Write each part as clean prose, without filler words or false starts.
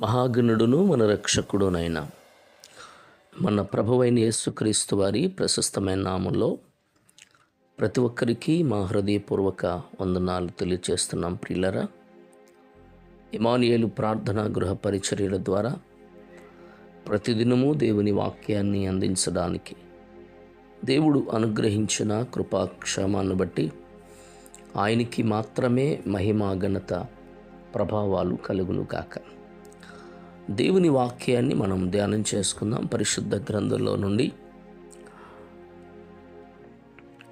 మహాగణుడును మన రక్షకుడునైన మన ప్రభువైన యేసుక్రీస్తు వారి ప్రశస్తమైన నామంలో ప్రతి ఒక్కరికి మా హృదయపూర్వక వందనాలు తెలియజేస్తున్నాం. ప్రియులరా, ఇమానుయేలు ప్రార్థనా గృహ పరిచర్యల ద్వారా ప్రతిదినము దేవుని వాక్యాన్ని అందించడానికి దేవుడు అనుగ్రహించిన కృపాక్షేమాన్ని బట్టి ఆయనకి మాత్రమే మహిమ, ఘనత, ప్రభావాలు కలుగును గాక. దేవుని వాక్యాన్ని మనం ధ్యానం చేసుకుందాం. పరిశుద్ధ గ్రంథంలో నుండి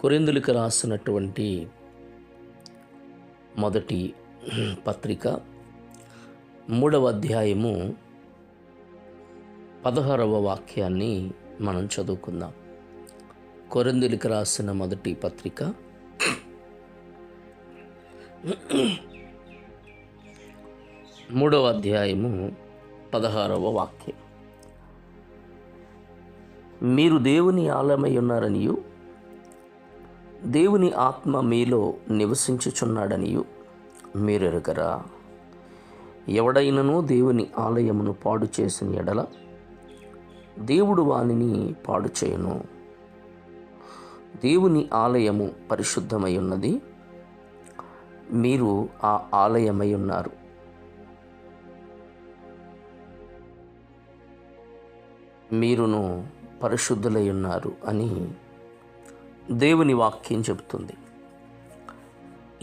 కొరింథీయులకు రాసినటువంటి మొదటి పత్రిక 3వ అధ్యాయము 16వ వాక్యాన్ని మనం చదువుకుందాం. కొరింథీయులకు రాసిన మొదటి పత్రిక 3వ అధ్యాయము 16వ వాక్యం. మీరు దేవుని ఆలయమై ఉన్నారనియు దేవుని ఆత్మ మీలో నివసించుచున్నాడనియు మీరెరుగరా? ఎవడైనను దేవుని ఆలయమును పాడు చేసిన ఎడల దేవుడు వానిని పాడు చేయును. దేవుని ఆలయము పరిశుద్ధమై ఉన్నది, మీరు ఆ ఆలయమై ఉన్నారు. మీరును పరిశుద్ధులై ఉన్నారు అని దేవుని వాక్యం చెబుతుంది.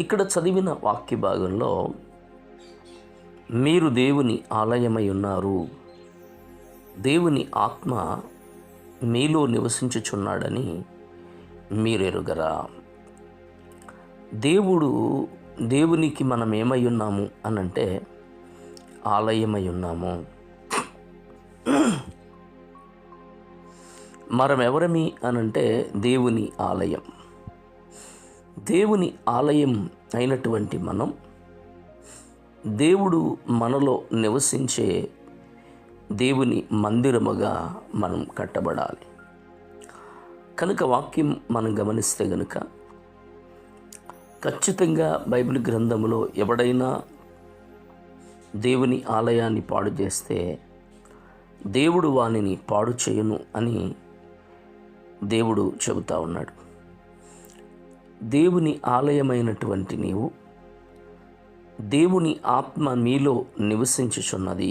ఇక్కడ చదివిన వాక్య భాగంలో మీరు దేవుని ఆలయమై ఉన్నారు, దేవుని ఆత్మ మీలో నివసించుచున్నాడని మీరెరుగరా? దేవునికి మనం ఏమై ఉన్నాము అనంటే ఆలయమై ఉన్నాము. మనం ఎవరమి అనంటే దేవుని ఆలయం. దేవుని ఆలయం అయినటువంటి మనం దేవుడు మనలో నివసించే దేవుని మందిరముగా మనం కట్టబడాలి. కనుక వాక్యం మనం గమనిస్తే గనుక ఖచ్చితంగా బైబిల్ గ్రంథంలో ఎవడైనా దేవుని ఆలయాన్ని పాడు చేస్తే దేవుడు వానిని పాడు చేయును అని దేవుడు చెబుతా ఉన్నాడు. దేవుని ఆలయమైనటువంటి నీవు, దేవుని ఆత్మ మీలో నివసించుచున్నది.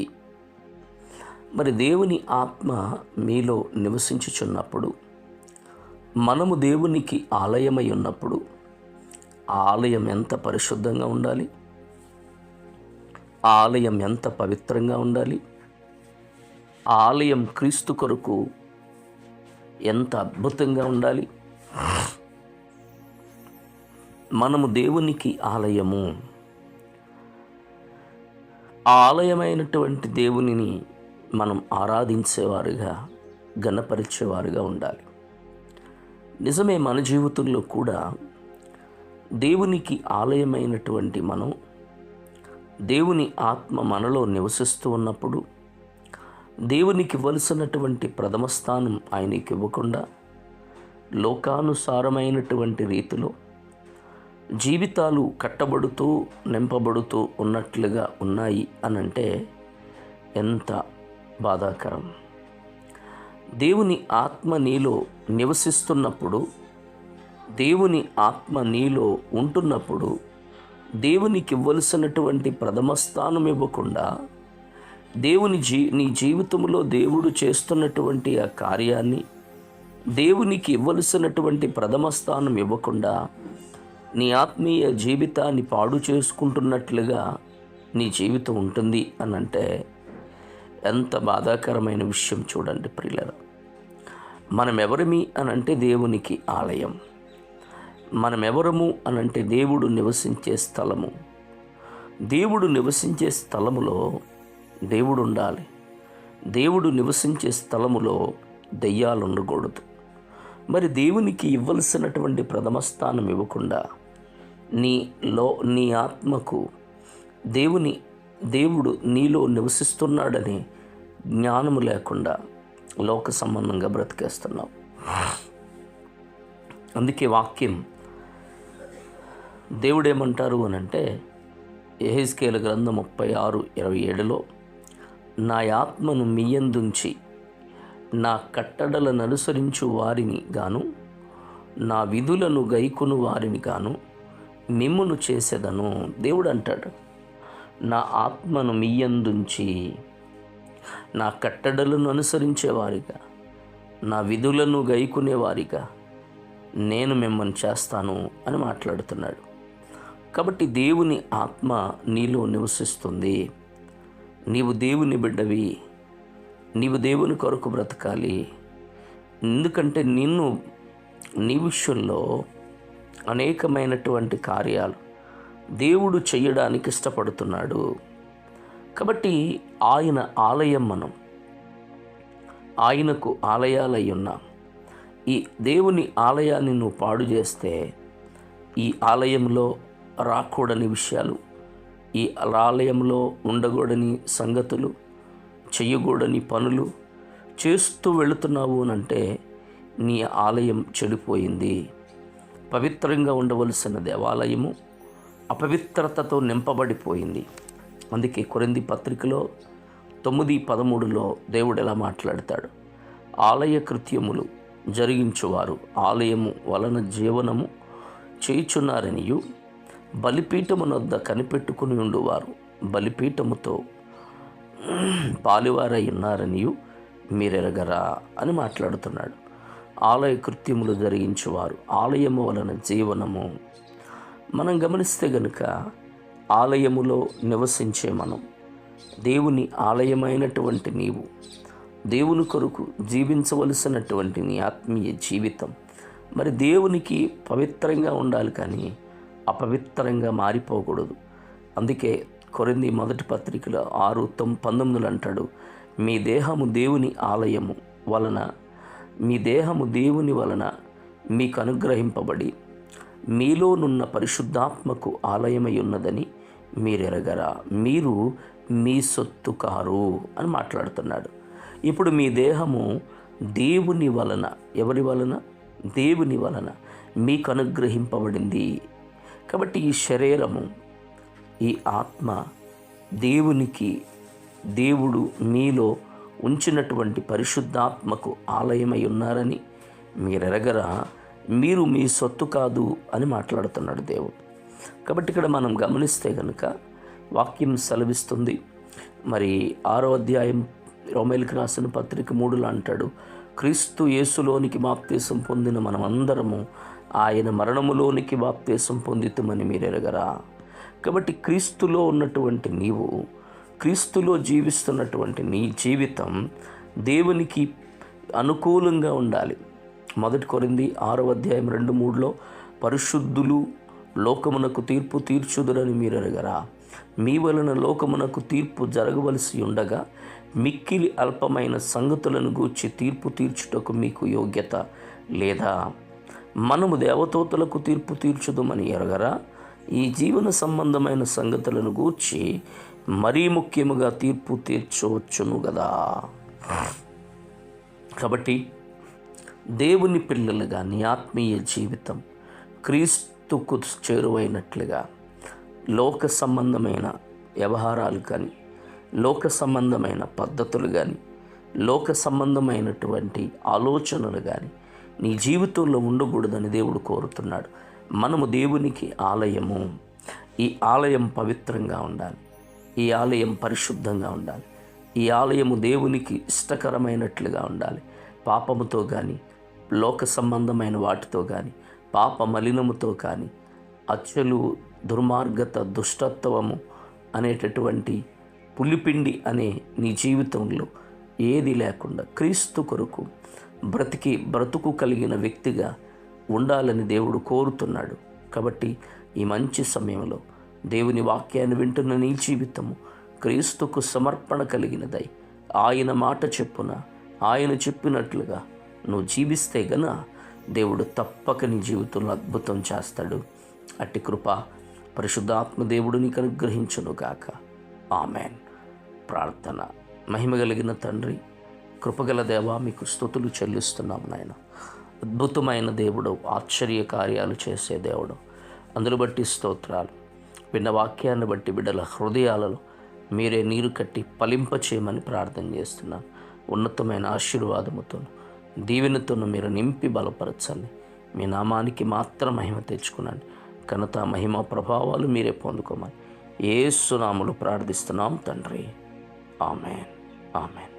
మరి దేవుని ఆత్మ మీలో నివసించుచున్నప్పుడు, మనము దేవునికి ఆలయమై ఉన్నప్పుడు ఆ ఆలయం ఎంత పరిశుద్ధంగా ఉండాలి, ఆ ఆలయం ఎంత పవిత్రంగా ఉండాలి, ఆ ఆలయం క్రీస్తు కొరకు ఎంత అద్భుతంగా ఉండాలి. మనము దేవునికి ఆలయము. ఆ ఆలయమైనటువంటి దేవునిని మనం ఆరాధించేవారుగా, ఘనపరిచేవారుగా ఉండాలి. నిజమే, మన జీవితంలో కూడా దేవునికి ఆలయమైనటువంటి మనం, దేవుని ఆత్మ మనలో నివసిస్తూ ఉన్నప్పుడు దేవునికి ఇవ్వవలసినటువంటి ప్రథమ స్థానం ఆయనకి ఇవ్వకుండా లోకానుసారమైనటువంటి రీతిలో జీవితాలు కట్టబడుతూ నింపబడుతూ ఉన్నట్లుగా ఉన్నాయి అనంటే ఎంత బాధాకరం. దేవుని ఆత్మ నీలో నివసిస్తున్నప్పుడు, దేవుని ఆత్మ నీలో ఉంటున్నప్పుడు దేవునికి ఇవ్వవలసినటువంటి ప్రథమ స్థానం ఇవ్వకుండా నీ జీవితంలో దేవుడు చేస్తున్నటువంటి ఆ కార్యాన్ని దేవునికి ఇవ్వవలసినటువంటి ప్రథమ స్థానం ఇవ్వకుండా నీ ఆత్మీయ జీవితాన్ని పాడు చేసుకుంటున్నట్లుగా నీ జీవితం ఉంటుంది అనంటే ఎంత బాధాకరమైన విషయం చూడండి ప్రియులారా. మనం ఎవరమి అనంటే దేవునికి ఆలయం. మనం ఎవరము అనంటే దేవుడు నివసించే స్థలము. దేవుడు నివసించే స్థలములో దేవుడు ఉండాలి. దేవుడు నివసించే స్థలములో దెయ్యాలు ఉండకూడదు. మరి దేవునికి ఇవ్వవలసినటువంటి ప్రథమ స్థానం ఇవ్వకుండా నీ ఆత్మకు దేవుడు నీలో నివసిస్తున్నాడని జ్ఞానము లేకుండా లోక సంబంధంగా బ్రతికేస్తున్నావు. అందుకే వాక్యం దేవుడేమంటారు అనంటే యెహెజ్కేలు గ్రంథం 36:27లో నా ఆత్మను మీయందుంచి నా కట్టడలను అనుసరించు వారిని గాను నా విధులను గైకొను వారిని గాను మిమ్మును చేసేదను. దేవుడు అంటాడు, నా ఆత్మను మీయందుంచి నా కట్టడలను అనుసరించేవారిగా నా విధులను గైకునేవారిగా నేను మిమ్మల్ని చేస్తాను అని మాట్లాడుతున్నాడు. కాబట్టి దేవుని ఆత్మ నీలో నివసిస్తుంది. నీవు దేవుని బిడ్డవి, నీవు దేవుని కొరకు బ్రతకాలి. ఎందుకంటే నీ విషయంలో అనేకమైనటువంటి కార్యాలు దేవుడు చేయడానికి ఇష్టపడుతున్నాడు. కాబట్టి ఆయన ఆలయం, మనం ఆయనకు ఆలయాలై ఉన్నాం. ఈ దేవుని ఆలయాన్ని నువ్వు పాడు చేస్తే ఈ ఆలయంలో రాకూడని విషయాలు, ఈ ఆలయంలో ఉండకూడని సంగతులు, చెయ్యకూడని పనులు చేస్తూ వెళుతున్నావు అంటే నీ ఆలయం చెడిపోయింది. పవిత్రంగా ఉండవలసిన దేవాలయము అపవిత్రతతో నింపబడిపోయింది. అందుకే కొరింథీ పత్రికలో 9:13 దేవుడు ఎలా మాట్లాడతాడు, ఆలయ కృత్యములు జరిగించువారు ఆలయము వలన జీవనము చేయుచున్నారనియు బలిపీఠమునొద్ద కనిపెట్టుకుని ఉండువారు బలిపీఠముతో పాలువారై ఉన్నారనియు మీరెరగరా అని మాట్లాడుతున్నాడు. ఆలయ కృత్యములు జరిగించువారు ఆలయము వలన జీవనము. మనం గమనిస్తే గనుక ఆలయములో నివసించే మనం, దేవుని ఆలయమైనటువంటి నీవు, దేవుని కొరకు జీవించవలసినటువంటి నీ ఆత్మీయ జీవితం మరి దేవునికి పవిత్రంగా ఉండాలి, కానీ అపవిత్రంగా మారిపోకూడదు. అందుకే కొరింథీ మొదటి పత్రికలో 6:19 అంటాడు, మీ దేహము దేవుని ఆలయము వలన, మీ దేహము దేవుని వలన మీకు అనుగ్రహింపబడి మీలోనున్న పరిశుద్ధాత్మకు ఆలయమై ఉన్నదని మీరెరగరా, మీరు మీ సొత్తు కారు అని మాట్లాడుతున్నాడు. ఇప్పుడు మీ దేహము దేవుని వలన, ఎవరి వలన? దేవుని వలన మీకు అనుగ్రహింపబడింది. కాబట్టి ఈ శరీరము, ఈ ఆత్మ దేవునికి, దేవుడు మీలో ఉంచినటువంటి పరిశుద్ధాత్మకు ఆలయమై ఉన్నారని మీరెరగరా, మీరు మీ సొత్తు కాదు అని మాట్లాడుతున్నాడు దేవుడు. కాబట్టి ఇక్కడ మనం గమనిస్తే కనుక వాక్యం సెలవిస్తుంది. మరి 6వ అధ్యాయం రోమేయులకు రాసిన పత్రిక 3 అంటాడు, క్రీస్తు యేసులోనికి బాప్తీసం పొందిన మనమందరము ఆయన మరణములోనికి బాప్తీసం పొందితమని మీరెరగరా. కాబట్టి క్రీస్తులో ఉన్నటువంటి నీవు, క్రీస్తులో జీవిస్తున్నటువంటి నీ జీవితం దేవునికి అనుకూలంగా ఉండాలి. 1 కొరింథీ 6వ అధ్యాయం 2-3 పరిశుద్ధులు లోకమునకు తీర్పు తీర్చుదురని మీరెరగరా, మీ వలన లోకమునకు తీర్పు జరగవలసి ఉండగా మిక్కిలి అల్పమైన సంగతులను గూర్చి తీర్పు తీర్చుటకు మీకు యోగ్యత లేదా? మనము దేవదూతలకు తీర్పు తీర్చుదామని ఎరగరా, ఈ జీవన సంబంధమైన సంగతులను గూర్చి మరీ ముఖ్యముగా తీర్పు తీర్చవచ్చును కదా. కాబట్టి దేవుని పిల్లలుగా నీ ఆత్మీయ జీవితం క్రీస్తుకు చేరువైనట్లుగా లోక సంబంధమైన వ్యవహారాలు కానీ, లోక సంబంధమైన పద్ధతులు కానీ, లోక సంబంధమైనటువంటి ఆలోచనలు కానీ నీ జీవితంలో ఉండకూడదని దేవుడు కోరుతున్నాడు. మనము దేవునికి ఆలయము. ఈ ఆలయం పవిత్రంగా ఉండాలి, ఈ ఆలయం పరిశుద్ధంగా ఉండాలి, ఈ ఆలయము దేవునికి ఇష్టకరమైనట్లుగా ఉండాలి. పాపముతో కానీ, లోక సంబంధమైన వాటితో కానీ, పాప మలినముతో కానీ, అచ్చలు, దుర్మార్గత, దుష్టత్వము అనేటటువంటి పులిపిండి అనే నీ జీవితంలో ఏది లేకుండా క్రీస్తు కొరకు బ్రతుకు కలిగిన వ్యక్తిగా ఉండాలని దేవుడు కోరుతున్నాడు. కాబట్టి ఈ మంచి సమయంలో దేవుని వాక్యాన్ని వింటున్న నీ జీవితము క్రీస్తుకు సమర్పణ కలిగినదై ఆయన మాట చెప్పున, ఆయన చెప్పినట్లుగా నువ్వు జీవిస్తే గన దేవుడు తప్పక నీ జీవితంలో అద్భుతం చేస్తాడు. అట్టి కృప పరిశుద్ధాత్మ దేవుడు నీకు అనుగ్రహించునుగాక. ఆమెన్. ప్రార్థన. మహిమ కలిగిన తండ్రి, కృపగల దేవా, మీకు స్తుతులు చెల్లిస్తున్నాం నాయన. అద్భుతమైన దేవుడు, ఆశ్చర్య కార్యాలు చేసే దేవుడు, అందును బట్టి స్తోత్రాలు. విన్న వాక్యాన్ని బట్టి బిడ్డల హృదయాలలో మీరే నీరు కట్టి ఫలింపచేయమని ప్రార్థన చేస్తున్నాను. ఉన్నతమైన ఆశీర్వాదముతో దీవెనతోనూ మీరు నింపి బలపరచండి. మీ నామానికి మాత్రం మహిమ తెచ్చుకునండి. ఘనత మహిమ ప్రభావాలు మీరే పొందుకోమని యేసు నామములో ప్రార్థిస్తున్నాం తండ్రి. ఆమెన్. ఆమెన్.